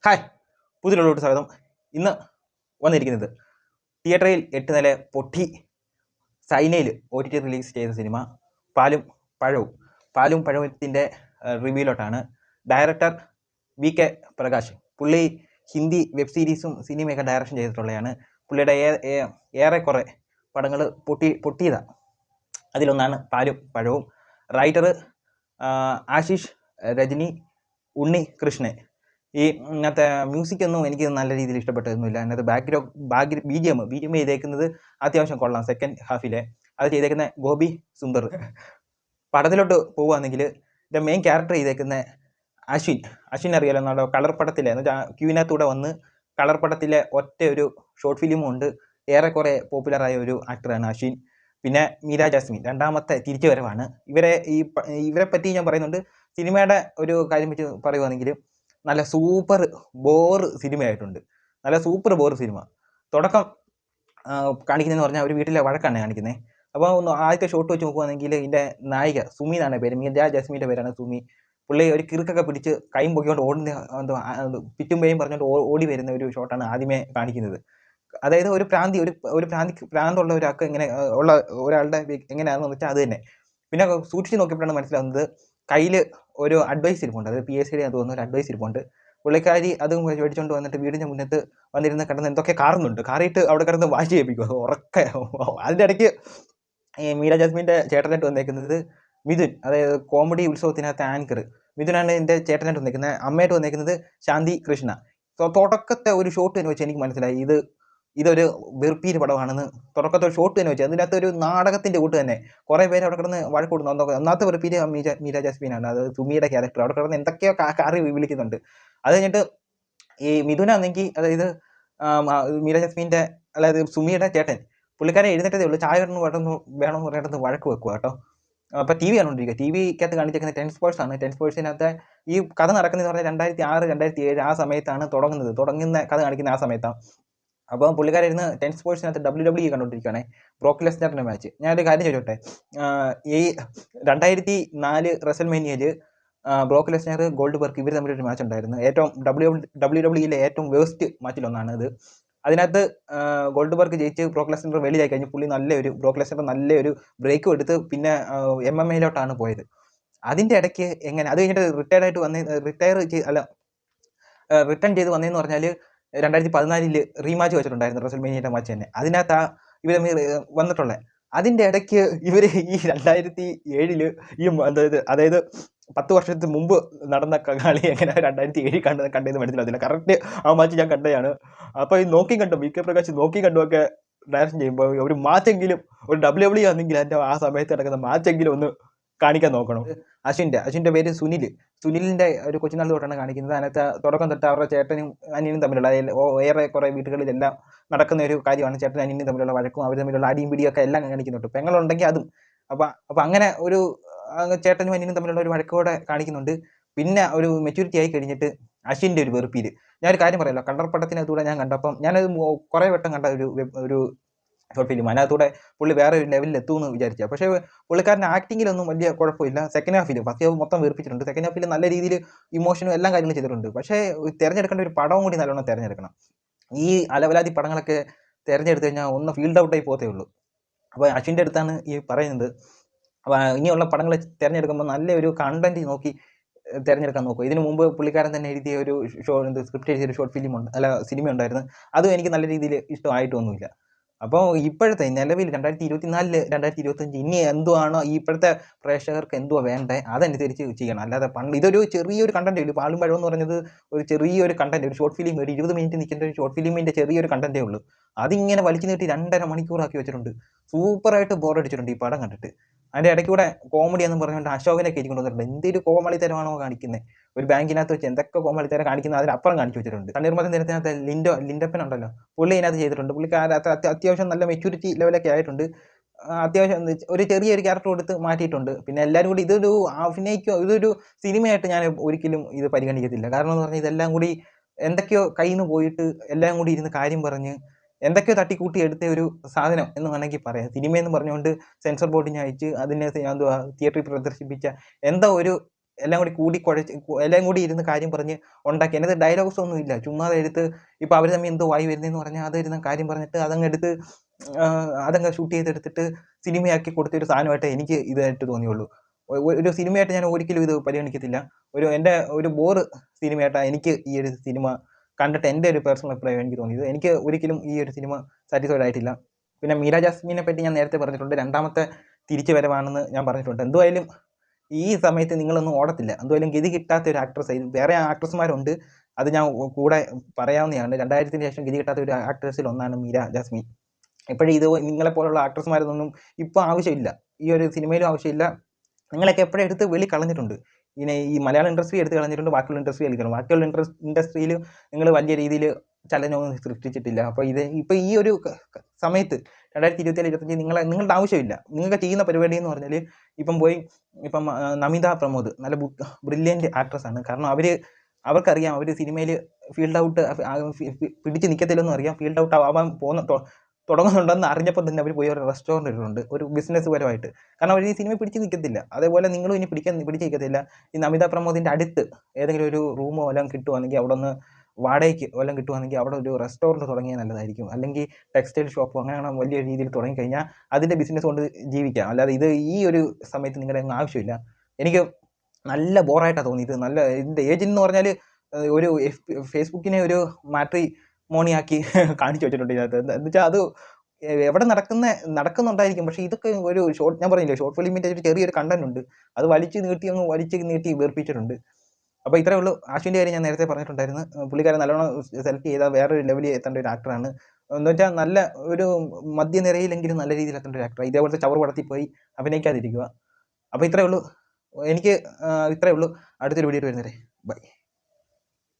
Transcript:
Hi, പുതിയൊരു സ്വാഗതം. ഇന്ന് വന്നിരിക്കുന്നത് തിയേറ്ററിൽ 8 നില പൊട്ടി സൈനയിൽ OTT റിലീസ് ചെയ്ത സിനിമ പാലും പഴവും. പാലും പഴവത്തിൻ്റെ റിവ്യൂലോട്ടാണ്. Director VK Prakash. പുള്ളി ഹിന്ദി വെബ് സീരീസും സിനിമയൊക്കെ ഡയറക്ഷൻ ചെയ്തിട്ടുള്ളതാണ്. പുള്ളിയുടെ ഏറെക്കുറെ പടങ്ങൾ പൊട്ടിയതാണ്. അതിലൊന്നാണ് പാലും പഴവും. റൈറ്റർ ആശിഷ് രജനി, ഉണ്ണി കൃഷ്ണൻ. ഈ ഇങ്ങനത്തെ മ്യൂസിക്കൊന്നും എനിക്ക് നല്ല രീതിയിൽ ഇഷ്ടപ്പെട്ടതൊന്നുമില്ല. അതിനകത്ത് BGM ചെയ്തേക്കുന്നത് അത്യാവശ്യം കൊള്ളാം. സെക്കൻഡ് ഹാഫിലെ അത് ചെയ്തേക്കുന്ന ഗോപി സുന്ദർ. പടത്തിലോട്ട് പോവുകയാണെങ്കിൽ ഇതിൻ്റെ മെയിൻ ക്യാരക്ടർ ചെയ്തേക്കുന്ന അശ്വിൻ അറിയാലോ, നമ്മുടെ കളർ പടത്തിലെ എന്ന് വെച്ചാൽ ക്യൂവിനകത്തൂടെ വന്ന് കളർ പടത്തിലെ ഒറ്റ ഒരു ഷോർട്ട് ഫിലിമും ഉണ്ട്. ഏറെക്കുറെ പോപ്പുലറായ ഒരു ആക്ടറാണ് അശ്വിൻ. പിന്നെ മീര ജാസ്മിൻ രണ്ടാമത്തെ തിരിച്ചു വരവാണ്. ഇവരെ പറ്റി ഞാൻ പറയുന്നുണ്ട്. സിനിമയുടെ ഒരു കാര്യം വെച്ച് പറയുകയാണെങ്കിൽ നല്ല സൂപ്പർ ബോർ സിനിമയായിട്ടുണ്ട്. നല്ല സൂപ്പർ ബോർ സിനിമ. തുടക്കം കാണിക്കുന്നതെന്ന് പറഞ്ഞാൽ ഒരു വീട്ടിലെ വഴക്കാണ് കാണിക്കുന്നത്. അപ്പോൾ ആദ്യത്തെ ഷോട്ട് വെച്ച് നോക്കുകയാണെങ്കിൽ ഇതിൻ്റെ നായിക സുമി എന്നാണ് പേര്. മീര ജാസ്മിൻ്റെ പേരാണ് സുമി. പുള്ളി ഒരു കിറുക്കൊക്കെ പിടിച്ച് കൈയും പൊക്കിക്കൊണ്ട് ഓടുന്ന പിറ്റുമ്പേയും പറഞ്ഞുകൊണ്ട് ഓടി വരുന്ന ഒരു ഷോട്ടാണ് ആദ്യമേ കാണിക്കുന്നത്. അതായത് ഒരു പ്രാന്തുള്ള ഒരാൾക്ക് എങ്ങനെ ഉള്ള ഒരാളുടെ എങ്ങനെയാണെന്ന് വെച്ചാൽ അത് തന്നെ. പിന്നെ സൂക്ഷിച്ച് നോക്കിയപ്പോഴാണ് മനസ്സിലാവുന്നത് കയ്യിൽ ഒരു അഡ്വൈസ് ഇരിപ്പുണ്ട്. അത് PSCയുടെ തോന്നുന്ന ഒരു അഡ്വൈസ് ഇരിപ്പുണ്ട്. പുള്ളിക്കാരി അതും മേടിച്ചുകൊണ്ട് വന്നിട്ട് വീടിൻ്റെ മുന്നത്ത് വന്നിരുന്ന് കിടന്ന് എന്തൊക്കെ കാറിയിട്ട് അവിടെ കിടന്ന് വാശി ചെയ്യിപ്പിക്കും ഉറക്കെ. അതിൻ്റെ ഇടയ്ക്ക് ഈ മീര ജാസ്മിൻ്റെ ചേട്ടനായിട്ട് വന്നേക്കുന്നത് മിഥുൻ, അതായത് കോമഡി ഉത്സവത്തിനകത്ത് ആങ്കർ മിഥുനാണ് എൻ്റെ ചേട്ടനായിട്ട് വന്നേക്കുന്നത്. അമ്മയായിട്ട് വന്നേക്കുന്നത് ശാന്തി കൃഷ്ണ. തുടക്കത്തെ ഒരു ഷോട്ട് തന്നെ വെച്ച് എനിക്ക് മനസ്സിലായി ഇതൊരു വെറുപ്പീര് പടമാണെന്ന്. തുടക്കത്തെ ഷോട്ട് തന്നെ വെച്ച് അതിനകത്ത് ഒരു നാടകത്തിൻ്റെ കൂട്ട് തന്നെ കുറേ പേര് അവിടെ കിടന്ന് വഴക്കൂടുന്നു. ഒന്നാമത്തെ വെറുപ്പീര് മീര ജാസ്മിനാണ്. അത് സുമിയുടെ ക്യാരക്ടർ അവിടെ കിടന്ന് എന്തൊക്കെയോ കാറി വിളിക്കുന്നുണ്ട്. അത് കഴിഞ്ഞിട്ട് ഈ മിഥുനാണെങ്കിൽ, അതായത് മീര ജാസ്മിൻ്റെ അതായത് സുമിയുടെ ചേട്ടൻ, പുള്ളിക്കാരെ എഴുന്നേറ്റതേ ഉള്ളൂ. ചായ വേണമെന്ന് പറയേണ്ടത് വഴക്ക് വെക്കുക കേട്ടോ. അപ്പോൾ TV കണ്ടുകൊണ്ടിരിക്കുക. TVക്കകത്ത് കാണിച്ചേക്കുന്ന 10 സ്പോർട്സ് ആണ്. 10 സ്പോർട്സിനകത്ത് ഈ കഥ നടക്കുന്നതെന്ന് പറഞ്ഞാൽ 2006 2007 ആ സമയത്താണ് തുടങ്ങുന്ന കഥ കാണിക്കുന്ന ആ സമയത്താണ്. അപ്പോൾ പുള്ളിക്കാരിരുന്ന് 10 സ്പോർട്സിനകത്ത് WWE കണ്ടുകൊണ്ടിരിക്കുകയാണ്. ബ്രോക്ക് ലെസ്നറിൻ്റെ മാച്ച്. ഞാനൊരു കാര്യം ചോദിച്ചോട്ടെ. ഈ 2004 റെസൽമേനിയയിൽ ബ്രോക്ക് ലെസ്നർ ഗോൾഡ്ബർഗ് ഇവർ തമ്മിലൊരു മാച്ച് ഉണ്ടായിരുന്നു. ഏറ്റവും WWEയിലെ ഏറ്റവും വേസ്റ്റ് മാച്ചിലൊന്നാണ് ഇത്. അതിനകത്ത് ഗോൾഡ്ബർഗ് ജയിച്ച് ബ്രോക്ക് ലെസ്നർ വെളിയായി കഴിഞ്ഞ് ബ്രോക്ക് ലെസ്നർ നല്ലൊരു ബ്രേക്കും എടുത്ത് പിന്നെ MMA പോയത്. അതിൻ്റെ ഇടയ്ക്ക് അത് കഴിഞ്ഞിട്ട് റിട്ടേൺ ചെയ്ത് വന്നതെന്ന് പറഞ്ഞാൽ 2014 റീമാച്ച് വെച്ചിട്ടുണ്ടായിരുന്നു റെസൽമേനിയയുടെ മാച്ച് തന്നെ. അതിനകത്ത് ഇവർ തമ്മിൽ വന്നിട്ടുള്ളത്. അതിൻ്റെ ഇടയ്ക്ക് ഇവർ ഈ 2007 അതായത് 10 വർഷത്തിന് മുമ്പ് നടന്ന കളി എങ്ങനെ 2007 കണ്ടതെന്ന് മനസ്സിലാവില്ല. കറക്റ്റ് ആ മാച്ച് ഞാൻ കണ്ടതാണ്. അപ്പോൾ ഈ VK പ്രകാശ് നോക്കി ഡയറക്ഷൻ ചെയ്യുമ്പോൾ ഒരു മാച്ചെങ്കിലും, ഒരു WWE ആണെങ്കിൽ അതിൻ്റെ ആ സമയത്ത് നടക്കുന്ന മാച്ചെങ്കിലും ഒന്ന് കാണിക്കാൻ നോക്കണം. അശ്വിൻ്റെ പേര് സുനിലിൻ്റെ ഒരു കൊച്ചുനാൾ തൊട്ടാണ് കാണിക്കുന്നത്. അതിനകത്ത് തുടക്കം തൊട്ട് അവരുടെ ചേട്ടനും അനിയനും തമ്മിലുള്ള ഏറെക്കുറെ വീടുകളിലെല്ലാം നടക്കുന്ന ഒരു കാര്യമാണ്. ചേട്ടനും അനിയനും തമ്മിലുള്ള വഴക്കും അവർ തമ്മിലുള്ള അടിയും പിടിയൊക്കെ എല്ലാം കാണിക്കുന്നുണ്ട്. പെങ്ങളുണ്ടെങ്കിൽ അതും. അപ്പോൾ അങ്ങനെ ഒരു ചേട്ടനും അനിയനും തമ്മിലുള്ള ഒരു വഴക്കോടെ കാണിക്കുന്നുണ്ട്. പിന്നെ ഒരു മെച്യൂരിറ്റി ആയി കഴിഞ്ഞിട്ട് അശ്വിൻ്റെ ഒരു വെറുപ്പീര്. ഞാനൊരു കാര്യം പറയാമല്ലോ, കണ്ടർപ്പടത്തിനകത്തൂടെ ഞാൻ കണ്ടപ്പം ഞാനത് കുറേ വട്ടം കണ്ട ഒരു ഷോർട്ട് ഫിലിം. അതിനകത്തൂടെ പുള്ളി വേറെ ഒരു ലെവലിൽ എത്തുമെന്ന് വിചാരിച്ചാൽ. പക്ഷേ പുള്ളിക്കാരൻ്റെ ആക്ടിങ്ങിലൊന്നും വലിയ കുഴപ്പമില്ല. സെക്കൻഡ് ഹാഫിൽ ഫസ്റ്റ് മൊത്തം വെറുപ്പിച്ചിട്ടുണ്ട്. സെക്കൻഡ് ഹാഫിൽ നല്ല രീതിയിൽ ഇമോഷനും എല്ലാ കാര്യങ്ങളും ചെയ്തിട്ടുണ്ട്. പക്ഷേ തിരഞ്ഞെടുക്കേണ്ട ഒരു പടവും കൂടി നല്ലോണം തിരഞ്ഞെടുക്കണം. ഈ അലവലാതി പടങ്ങളൊക്കെ തിരഞ്ഞെടുത്ത് കഴിഞ്ഞാൽ ഒന്ന് ഫീൽഡ് ഔട്ടായി പോകത്തേ ഉള്ളൂ. അപ്പോൾ അശ്വിൻ്റെ അടുത്താണ് ഈ പറയുന്നത്. അപ്പോൾ ഇനിയുള്ള പടങ്ങൾ തിരഞ്ഞെടുക്കുമ്പോൾ നല്ലൊരു കണ്ടൻറ്റ് നോക്കി തിരഞ്ഞെടുക്കാൻ നോക്കുക. ഇതിനു മുമ്പ് പുള്ളിക്കാരൻ തന്നെ എഴുതിയ ഒരു സ്ക്രിപ്റ്റ് എഴുതിയ ഒരു ഷോർട്ട് ഫിലിം സിനിമ ഉണ്ടായിരുന്നു. അതും എനിക്ക് നല്ല രീതിയിൽ ഇഷ്ടമായിട്ടൊന്നുമില്ല. അപ്പോൾ ഇപ്പോഴത്തെ നിലവിൽ 2024 2025 ഇനി എന്തുവാണോ ഇപ്പോഴത്തെ പ്രേക്ഷകർക്ക് എന്തുവാ വേണ്ടേ അതനുസരിച്ച് ചെയ്യണം. അല്ലാതെ ഇതൊരു ചെറിയൊരു കണ്ടൻറ്റേ ഉള്ളൂ. പാലും പഴം എന്ന് പറഞ്ഞത് ഒരു ചെറിയൊരു കണ്ടൻറ്റ്, ഒരു ഷോർട്ട് ഫിലിം, ഒരു 20 മിനിറ്റ് നിൽക്കേണ്ട ഒരു ഷോർട്ട് ഫിലിമിൻ്റെ ചെറിയൊരു കണ്ടൻറ്റേ ഉള്ളൂ. അതിങ്ങനെ വലിച്ചു നീട്ടി 2.5 മണിക്കൂറാക്കി വെച്ചിട്ടുണ്ട്. സൂപ്പറായിട്ട് ബോറടിച്ചിട്ടുണ്ട് ഈ പടം കണ്ടിട്ട്. അതിൻ്റെ ഇടയ്ക്കൂടെ കോമഡി എന്ന് പറഞ്ഞുകൊണ്ട് അശോകനെ കയറ്റിക്കൊണ്ട് വന്നിട്ടുണ്ട്. എന്തൊരു കോമളിത്തരമാണോ കാണിക്കുന്നത്. ഒരു ബാങ്കിനകത്ത് വെച്ച് എന്തൊക്കെ കോമളിത്തരം കാണിക്കുന്നത് അതിനപ്പുറം കാണിച്ചു വെച്ചിട്ടുണ്ട്. തണ്ണീർമത്തൻ ദിനത്തിനകത്ത് ലിൻഡപ്പൻ ഉണ്ടല്ലോ, പുള്ളി ഇതിനകത്ത് ചെയ്തിട്ടുണ്ട്. പുള്ളിക്കാരത്ത് അത്യാവശ്യം നല്ല മെച്യൂരിറ്റി ലെവലൊക്കെ ആയിട്ടുണ്ട്. അത്യാവശ്യം ഒരു ചെറിയൊരു ക്യാരക്ടർ കൊടുത്ത് മാറ്റിയിട്ടുണ്ട്. പിന്നെ എല്ലാവരും കൂടി ഇതൊരു സിനിമയായിട്ട് ഞാൻ ഒരിക്കലും ഇത് പരിഗണിക്കത്തില്ല. കാരണം എന്ന് പറഞ്ഞാൽ ഇതെല്ലാം കൂടി എന്തൊക്കെയോ കയ്യിൽ നിന്ന് പോയിട്ട് എല്ലാം കൂടി ഇരുന്ന് കാര്യം പറഞ്ഞ് എന്തൊക്കെയോ തട്ടിക്കൂട്ടി എടുത്ത ഒരു സാധനം എന്ന് വേണമെങ്കിൽ പറയാം. സിനിമയെന്ന് പറഞ്ഞുകൊണ്ട് സെൻസർ ബോർഡിനെ അയച്ച് അതിനെ തിയേറ്ററിൽ പ്രദർശിപ്പിച്ച എന്തോ ഒരു എല്ലാം കൂടി കുഴച്ച് എല്ലാം കൂടി ഇരുന്ന് കാര്യം പറഞ്ഞ് ഉണ്ടാക്കി. അതിനകത്ത് ഡയലോഗ്സ് ഒന്നും ഇല്ല, ചുമ്മാതെ എടുത്ത് ഇപ്പോൾ അവർ തമ്മിൽ എന്തോ വായി വരുന്നതെന്ന് പറഞ്ഞാൽ അതിരുന്ന കാര്യം പറഞ്ഞിട്ട് അതങ്ങ് എടുത്ത് അതങ്ങ് ഷൂട്ട് ചെയ്തെടുത്തിട്ട് സിനിമയാക്കി കൊടുത്തൊരു സാധനമായിട്ട് എനിക്ക് ഇതായിട്ട് തോന്നിയുള്ളൂ. ഒരു സിനിമയായിട്ട് ഞാൻ ഒരിക്കലും ഇത് പരിഗണിക്കത്തില്ല. എൻ്റെ ഒരു ബോറ് സിനിമയായിട്ടാണ് എനിക്ക് ഈ ഒരു സിനിമ കണ്ടിട്ട് എൻ്റെ ഒരു പേഴ്സണൽ അഭിപ്രായം എനിക്ക് തോന്നിയത്. എനിക്ക് ഒരിക്കലും ഈ ഒരു സിനിമ സാറ്റിസ്ഫൈഡ് ആയിട്ടില്ല. പിന്നെ മീര ജാസ്മിനെ പറ്റി ഞാൻ നേരത്തെ പറഞ്ഞിട്ടുണ്ട്, രണ്ടാമത്തെ തിരിച്ചു വരവാണെന്ന് ഞാൻ പറഞ്ഞിട്ടുണ്ട്. എന്തുമായാലും ഈ സമയത്ത് നിങ്ങളൊന്നും ഓടത്തില്ല. എന്തുമായാലും ഗതി കിട്ടാത്ത ഒരു ആക്ട്രസ്, വേറെ ആക്ട്രസ്മാരുണ്ട്, അത് ഞാൻ കൂടെ പറയാവുന്നതാണ്. 2000-ന് ശേഷം ഗതി കിട്ടാത്ത ഒരു ആക്ട്രസിൽ ഒന്നാണ് മീര ജാസ്മിൻ. ഇപ്പോഴും ഇത് നിങ്ങളെപ്പോലുള്ള ആക്ട്രസ്മാരൊന്നും ഇപ്പോൾ ആവശ്യമില്ല, ഈ ഒരു സിനിമയിലും ആവശ്യമില്ല. നിങ്ങളൊക്കെ എപ്പോഴും എടുത്ത് വെളി കളഞ്ഞിട്ടുണ്ട്. പിന്നെ ഈ മലയാളം ഇൻഡസ്ട്രി എടുത്ത് കളഞ്ഞിട്ടുണ്ട്, ബാക്കിയുള്ള ഇൻഡസ്ട്രി കളിക്കണം. ബാക്കിയുള്ള ഇൻഡസ്ട്രിയിൽ നിങ്ങൾ വലിയ രീതിയിൽ ചലനമൊന്നും സൃഷ്ടിച്ചിട്ടില്ല. അപ്പോൾ ഇപ്പോൾ ഈ ഒരു സമയത്ത് 2024-25 നിങ്ങളുടെ ആവശ്യമില്ല. നിങ്ങൾക്ക് ചെയ്യുന്ന പരിപാടി എന്ന് പറഞ്ഞാൽ ഇപ്പം നമിത പ്രമോദ് നല്ല ബ്രില്യൻറ്റ് ആക്ട്രസ്സാണ്. കാരണം അവർക്കറിയാം അവർ സിനിമയിൽ ഫീൽഡ് ഔട്ട് പിടിച്ച് നിൽക്കത്തില്ലെന്നും അറിയാം. ഫീൽഡ് ഔട്ട് ആവാൻ തുടങ്ങുന്നുണ്ടെന്ന് അറിഞ്ഞപ്പോൾ തന്നെ അവർ പോയി ഒരു റെസ്റ്റോറൻറ്റ് ഇട്ടിട്ടുണ്ട്, ഒരു ബിസിനസ് പരമായിട്ട്. കാരണം അവർ ഈ സിനിമ പിടിച്ച് നിൽക്കത്തില്ല. അതേപോലെ നിങ്ങളും ഇനി പിടിച്ച് നിൽക്കത്തില്ല. ഈ നമിത പ്രമോദിൻ്റെ അടുത്ത് ഏതെങ്കിലും ഒരു റൂമോ വല്ലതും കിട്ടുവാണെങ്കിൽ, അവിടെ നിന്ന് വാടകയ്ക്ക് വല്ലതും കിട്ടുവാണെങ്കിൽ അവിടെ ഒരു റെസ്റ്റോറൻറ്റ് തുടങ്ങിയാൽ നല്ലതായിരിക്കും. അല്ലെങ്കിൽ ടെക്സ്റ്റൈൽ ഷോപ്പോ അങ്ങനെ വലിയ രീതിയിൽ തുടങ്ങിക്കഴിഞ്ഞാൽ അതിൻ്റെ ബിസിനസ് കൊണ്ട് ജീവിക്കാം. അല്ലാതെ ഈ ഒരു സമയത്ത് നിങ്ങളുടെ ഒന്നും ആവശ്യമില്ല. എനിക്ക് നല്ല ബോറായിട്ടാണ് തോന്നിയത്. നല്ല ഇതിൻ്റെ ഏജൻറ് എന്ന് പറഞ്ഞാൽ ഒരു ഫേസ്ബുക്കിനെ ഒരു മാട്രിമോണിയാക്കി കാണിച്ചു വെച്ചിട്ടുണ്ട് ഇതിനകത്ത്. എന്ന് വെച്ചാൽ അത് എവിടെ നടക്കുന്നുണ്ടായിരിക്കും, പക്ഷേ ഇതൊക്കെ ഒരു ഞാൻ പറഞ്ഞില്ലേ, ഷോർട്ട് ഫിലിമിൻ്റെ ഒരു ചെറിയൊരു കണ്ടന്റ് ഉണ്ട്, അത് വലിച്ചു നീട്ടി വീർപ്പിച്ചിട്ടുണ്ട്. അപ്പോൾ ഇത്രയേ ഉള്ളൂ. ആശ്വിൻ്റെ കാര്യം ഞാൻ നേരത്തെ പറഞ്ഞിട്ടുണ്ടായിരുന്നു. പുള്ളിക്കാരൻ നല്ലോണം സെലക്ട് ചെയ്താൽ വേറൊരു ലെവലിൽ എത്തേണ്ട ഒരു ആക്ടറാണ്. എന്ന് വെച്ചാൽ നല്ല ഒരു മധ്യനിരയിലെങ്കിലും നല്ല രീതിയിൽ എത്തേണ്ട ഒരു ആക്ടറാണ്. ഇതേപോലത്തെ ചവർ പടത്തിൽ പോയി അഭിനയിക്കാതിരിക്കുക. അപ്പോൾ ഇത്രയേ ഉള്ളൂ. എനിക്ക് ഇത്രയേ ഉള്ളൂ. അടുത്തൊരു വീഡിയോ വരുന്നവരെ ബൈ.